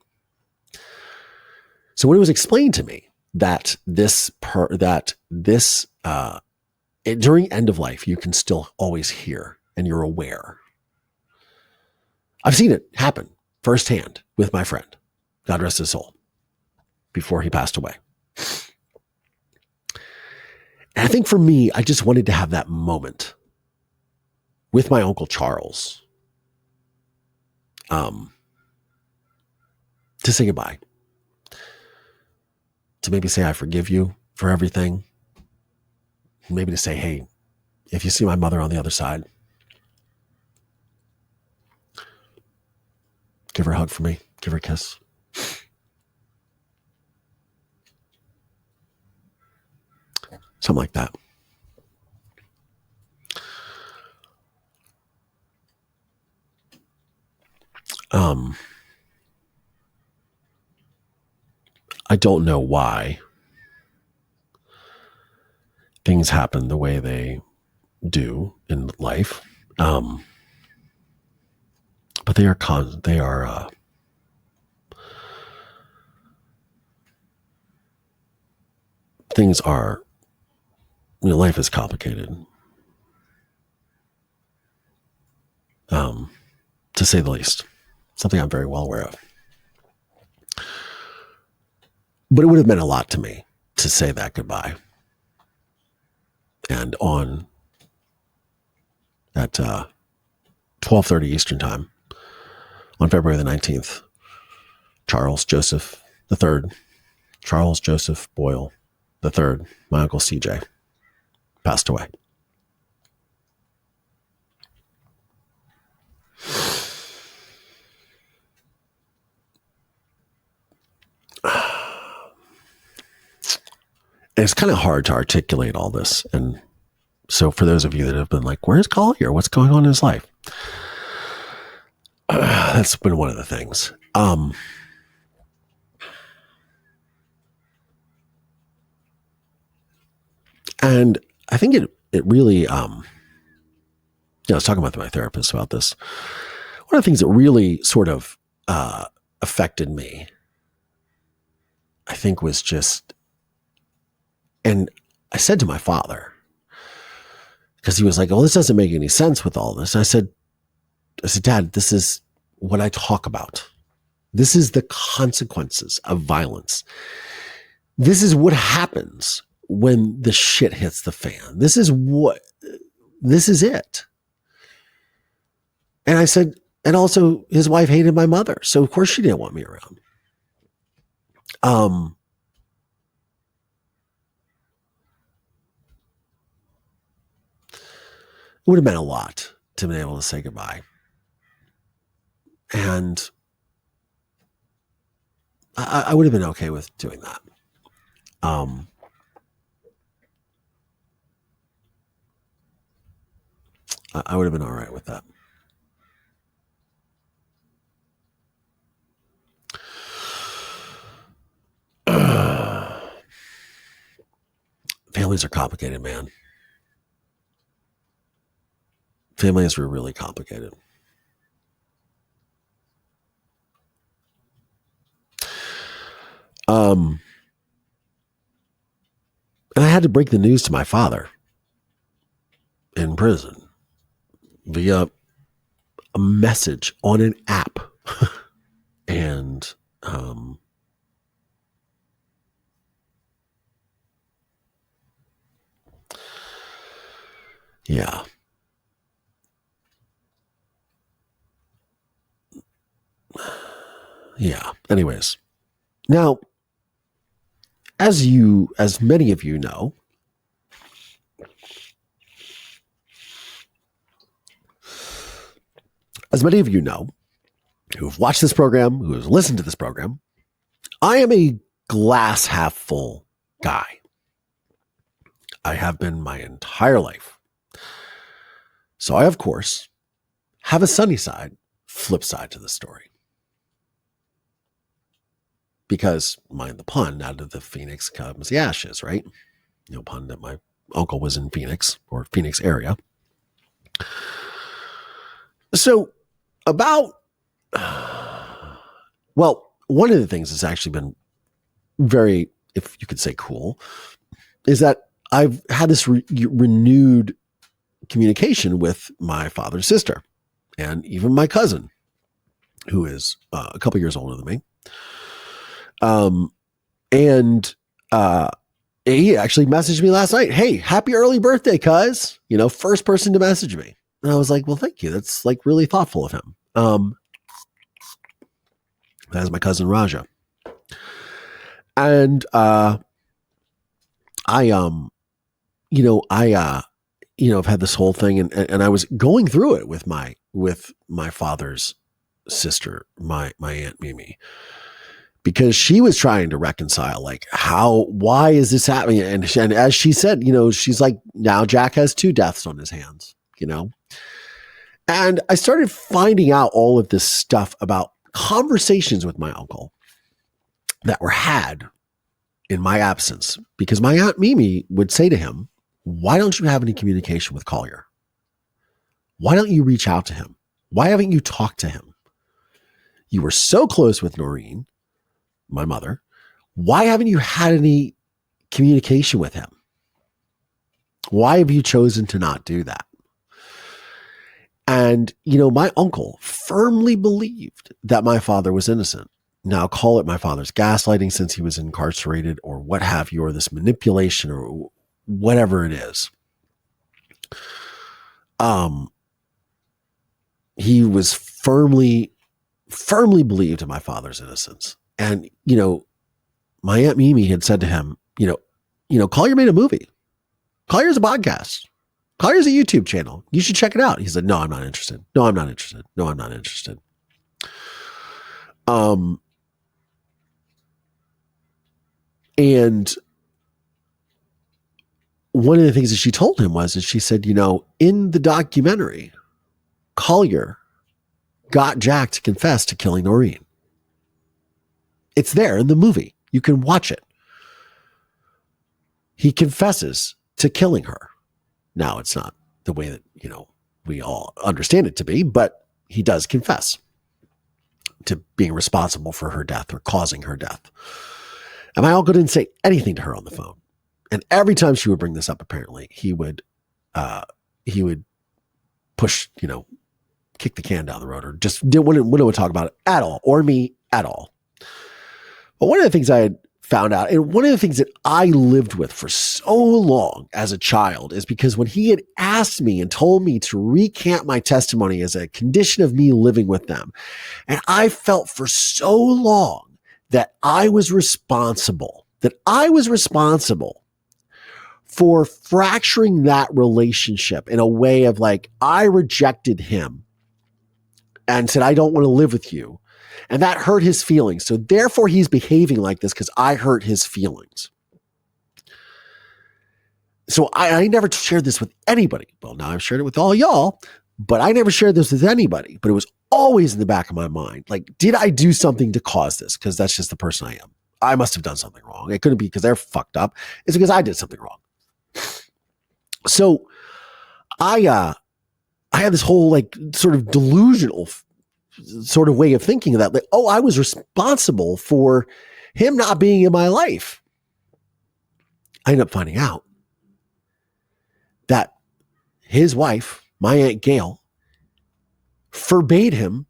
So when it was explained to me that during end of life, you can still always hear and you're aware. I've seen it happen firsthand with my friend, God rest his soul, before he passed away. And I think for me, I just wanted to have that moment with my Uncle Charles. To say goodbye, to maybe say, I forgive you for everything. Maybe to say, hey, if you see my mother on the other side, give her a hug for me, give her a kiss. Something like that. I don't know why things happen the way they do in life. But things are, life is complicated. To say the least. Something I'm very well aware of. But it would have meant a lot to me to say that goodbye. And at 12:30 Eastern Time, on February the 19th, Charles Joseph Boyle III, my Uncle CJ, passed away. And it's kind of hard to articulate all this. And so for those of you that have been like, where's Collier? What's going on in his life? That's been one of the things. And I think it really, I was talking with my therapist about this. One of the things that really sort of affected me, I think, was just, and I said to my father, because he was like, oh, this doesn't make any sense with all this. And I said, Dad, this is what I talk about. This is the consequences of violence. This is what happens when the shit hits the fan. This is it. And I said, and also his wife hated my mother. So of course she didn't want me around. It would have meant a lot to be able to say goodbye. And I would have been okay with doing that. I would have been all right with that. Families are complicated, man. Families were really complicated. And I had to break the news to my father in prison via a message on an app. And yeah. Yeah. Anyways. Now, as many of you know, As many of you know, who have watched this program, who have listened to this program, I am a glass half full guy. I have been my entire life. So I, of course, have a sunny side, flip side to the story. Because, mind the pun, out of the phoenix comes the ashes, right? No pun that my uncle was in Phoenix or Phoenix area. So about, well, one of the things that's actually been very, if you could say cool, is that I've had this renewed communication with my father's sister and even my cousin, who is a couple years older than me. He actually messaged me last night. Hey, happy early birthday, cuz, first person to message me. And I was like, well, thank you. That's like really thoughtful of him. That's my cousin Raja. And, I've had this whole thing and I was going through it with my father's sister, my Aunt Mimi, because she was trying to reconcile, like, why is this happening? And as she said, she's like, now Jack has 2 deaths on his hands, and I started finding out all of this stuff about conversations with my uncle that were had in my absence, because my Aunt Mimi would say to him, why don't you have any communication with Collier? Why don't you reach out to him? Why haven't you talked to him? You were so close with Noreen, my mother. Why haven't you had any communication with him? Why have you chosen to not do that? And, my uncle firmly believed that my father was innocent. Now, call it my father's gaslighting since he was incarcerated or what have you, or this manipulation or whatever it is. He was firmly believed in my father's innocence. And, my Aunt Mimi had said to him, Collier made a movie. Collier's a podcast. Collier's a YouTube channel. You should check it out. He said, no, I'm not interested. No, I'm not interested. No, I'm not interested. And one of the things that she told him was that she said, in the documentary, Collier got Jack to confess to killing Noreen. It's there in the movie. You can watch it. He confesses to killing her. Now, it's not the way that, we all understand it to be, but he does confess to being responsible for her death or causing her death. And my uncle didn't say anything to her on the phone. And every time she would bring this up, apparently, he would push, kick the can down the road, or just wouldn't talk about it at all, or me at all. But one of the things I had found out, and one of the things that I lived with for so long as a child, is because when he had asked me and told me to recant my testimony as a condition of me living with them, and I felt for so long that I was responsible for fracturing that relationship in a way of like, I rejected him and said, I don't want to live with you. And that hurt his feelings. So therefore he's behaving like this because I hurt his feelings. So I never shared this with anybody. Well, now I've shared it with all y'all, but I never shared this with anybody. But it was always in the back of my mind. Like, did I do something to cause this? Because that's just the person I am. I must have done something wrong. It couldn't be because they're fucked up. It's because I did something wrong. So I had this whole like sort of delusional sort of way of thinking of that. Like, I was responsible for him not being in my life. I ended up finding out that his wife, my Aunt Gail, forbade him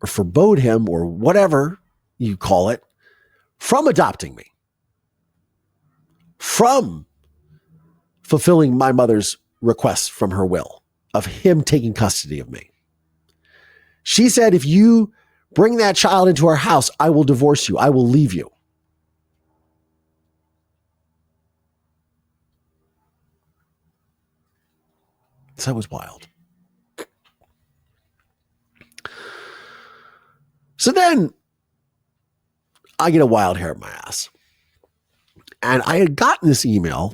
or forbode him or whatever you call it from adopting me, from fulfilling my mother's request from her will of him taking custody of me. She said, if you bring that child into our house, I will divorce you. I will leave you. So that was wild. So then I get a wild hair in my ass. And I had gotten this email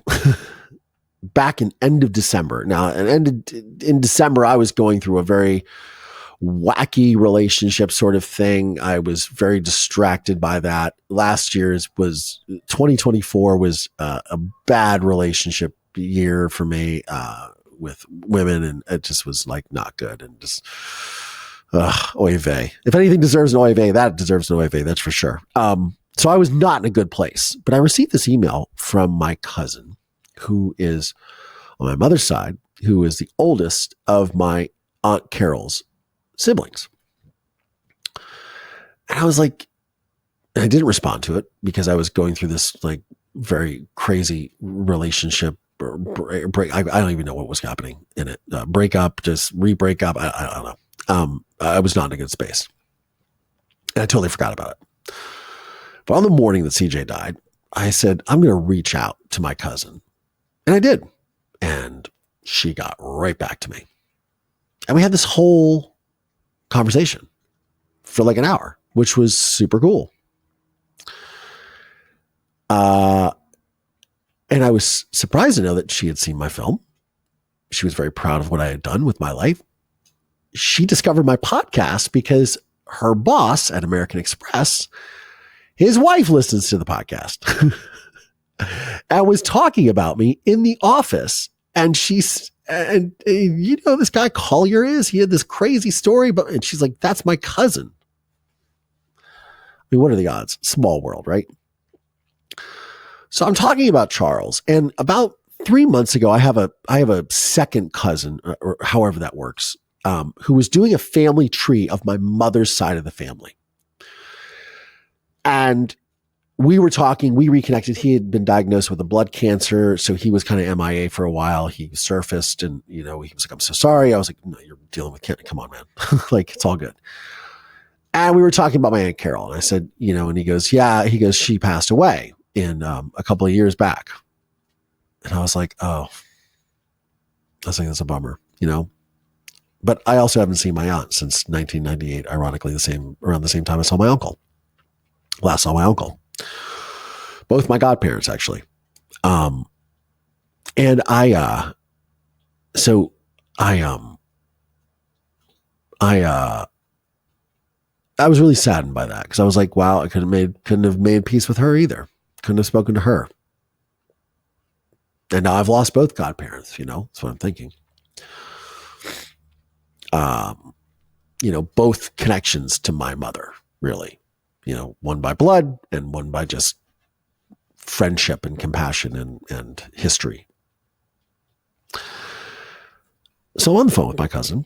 back in end of December. Now, in December, I was going through a very wacky relationship sort of thing. I was very distracted by that. Last year's 2024 was a bad relationship year for me with women, and it just was like not good, and just oy vey. If anything deserves an oy vey, that deserves an oy vey, that's for sure. So I was not in a good place, but I received this email from my cousin, who is on my mother's side, who is the oldest of my Aunt Carol's siblings. And I was like, and I didn't respond to it because I was going through this like very crazy relationship or break. I don't even know what was happening in it. Break up, just re-break up. I don't know. I was not in a good space. And I totally forgot about it. But on the morning that CJ died, I said, I'm going to reach out to my cousin. And I did. And she got right back to me. And we had this whole conversation for like an hour, which was super cool. And I was surprised to know that she had seen my film. She was very proud of what I had done with my life. She discovered my podcast because her boss at American Express, his wife, listens to the podcast and was talking about me in the office. And and you know, this guy Collier he had this crazy story, and she's like, that's my cousin. I mean, what are the odds? Small world, right? So I'm talking about Charles, and about 3 months ago, I have a second cousin, or however that works, who was doing a family tree of my mother's side of the family. And we were talking, we reconnected. He had been diagnosed with a blood cancer, so he was kind of MIA for a while. He surfaced, and he was like, I'm so sorry. I was like, no, you're dealing with cancer. Come on, man. Like, it's all good. And we were talking about my Aunt Carol, and I said, and he goes, yeah, she passed away in a couple of years back. And I was like, oh, I think that's a bummer, But I also haven't seen my aunt since 1998, ironically, around the same time I saw my uncle. Last saw my uncle. Both my godparents, actually. And I was really saddened by that, because I was like, wow, I couldn't have made peace with her either. Couldn't have spoken to her. And now I've lost both godparents, that's what I'm thinking. Both connections to my mother, really, one by blood and one by just friendship and compassion and history. So I'm on the phone with my cousin,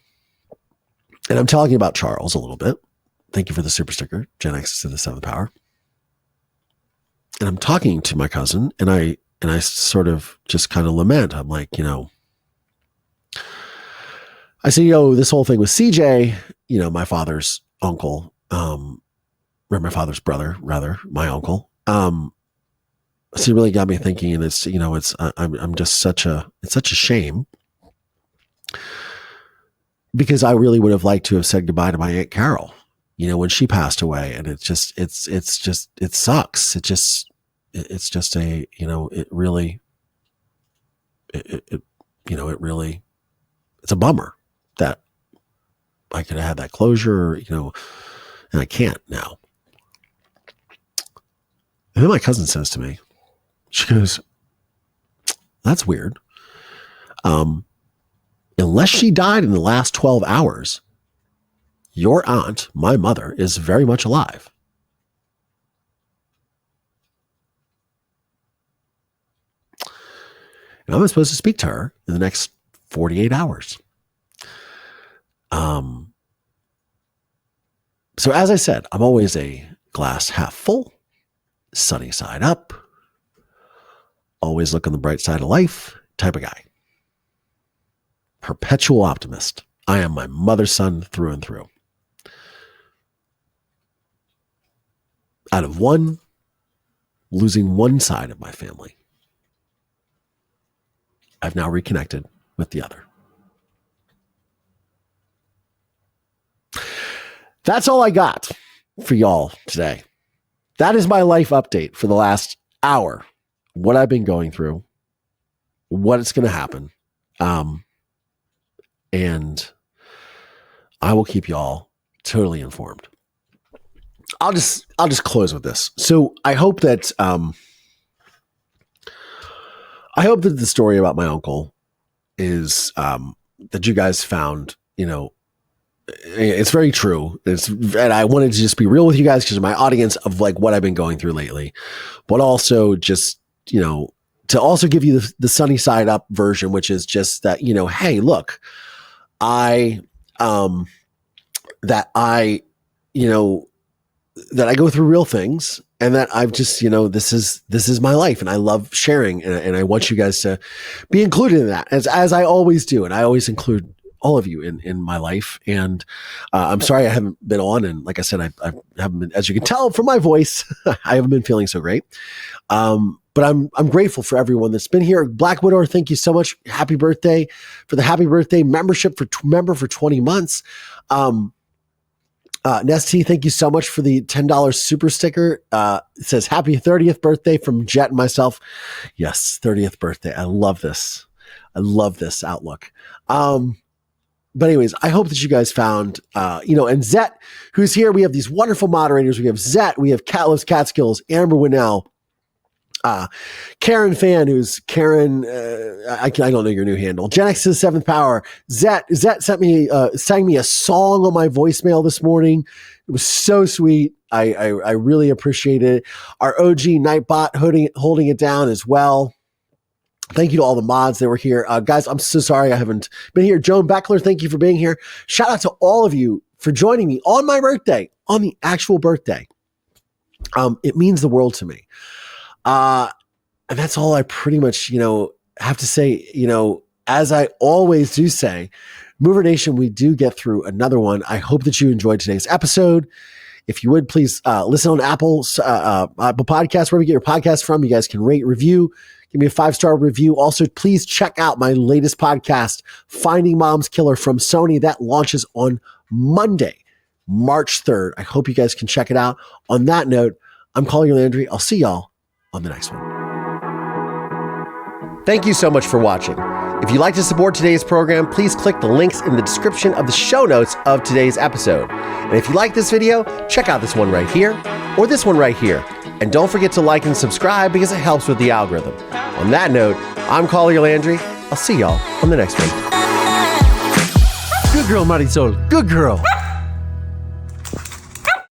and I'm talking about Charles a little bit. Thank you for the super sticker, Gen X to the 7th power. And I'm talking to my cousin, and I sort of just kind of lament. I'm like, I said, this whole thing with CJ, my father's uncle, or my father's brother, rather, my uncle. So it really got me thinking, and I'm just it's such a shame, because I really would have liked to have said goodbye to my Aunt Carol, when she passed away. And it sucks. It's a bummer that I could have had that closure, and I can't now. And then my cousin says to me, she goes, that's weird. Unless she died in the last 12 hours, your aunt, my mother, is very much alive. And I'm supposed to speak to her in the next 48 hours. So as I said, I'm always a glass half full, sunny side up, always look on the bright side of life type of guy. Perpetual optimist. I am my mother's son through and through. Out of losing one side of my family, I've now reconnected with the other. That's all I got. for y'all today. That is my life update for the last hour. What I've been going through, what's going to happen. And I will keep y'all totally informed. I'll just close with this. So I hope that the story about my uncle is that you guys found, it's very true. And I wanted to just be real with you guys because of my audience of like what I've been going through lately, but also just, to also give you the sunny side up version, which is just that, hey, look, that I go through real things and that I've just, this is my life and I love sharing and I want you guys to be included in that as I always do. And I always include all of you in my life. And I'm sorry I haven't been on. And like I said, I haven't been, as you can tell from my voice, I haven't been feeling so great. But I'm grateful for everyone that's been here. Black Widow, thank you so much. Happy birthday for the happy birthday membership member for 20 months. Nesty, thank you so much for the $10 super sticker. It says happy 30th birthday from Jet and myself. Yes, 30th birthday. I love this. I love this outlook. But anyways, I hope that you guys found, and Zet, who's here. We have these wonderful moderators. We have Zet, we have Catlips Catskills, Amber Winnell, Karen Fan, who's Karen, I don't know your new handle. Gen X's Seventh Power. Zet sang me a song on my voicemail this morning. It was so sweet. I really appreciate it. Our OG Nightbot holding it down as well. Thank you to all the mods that were here. Guys, I'm so sorry I haven't been here. Joan Beckler, thank you for being here. Shout out to all of you for joining me on my birthday, on the actual birthday. It means the world to me. And that's all I pretty much, have to say, as I always do say, Mover Nation, we do get through another one. I hope that you enjoyed today's episode. If you would, please listen on Apple Podcasts, wherever you get your podcasts from. You guys can rate, review, give me a 5-star review. Also, please check out my latest podcast, Finding Mom's Killer from Sony. That launches on Monday, March 3rd. I hope you guys can check it out. On that note, I'm Collier Landry. I'll see y'all on the next one. Thank you so much for watching. If you'd like to support today's program, please click the links in the description of the show notes of today's episode. And if you like this video, check out this one right here or this one right here. And don't forget to like and subscribe because it helps with the algorithm. On that note, I'm Collier Landry. I'll see y'all on the next one. Good girl, Marisol. Good girl.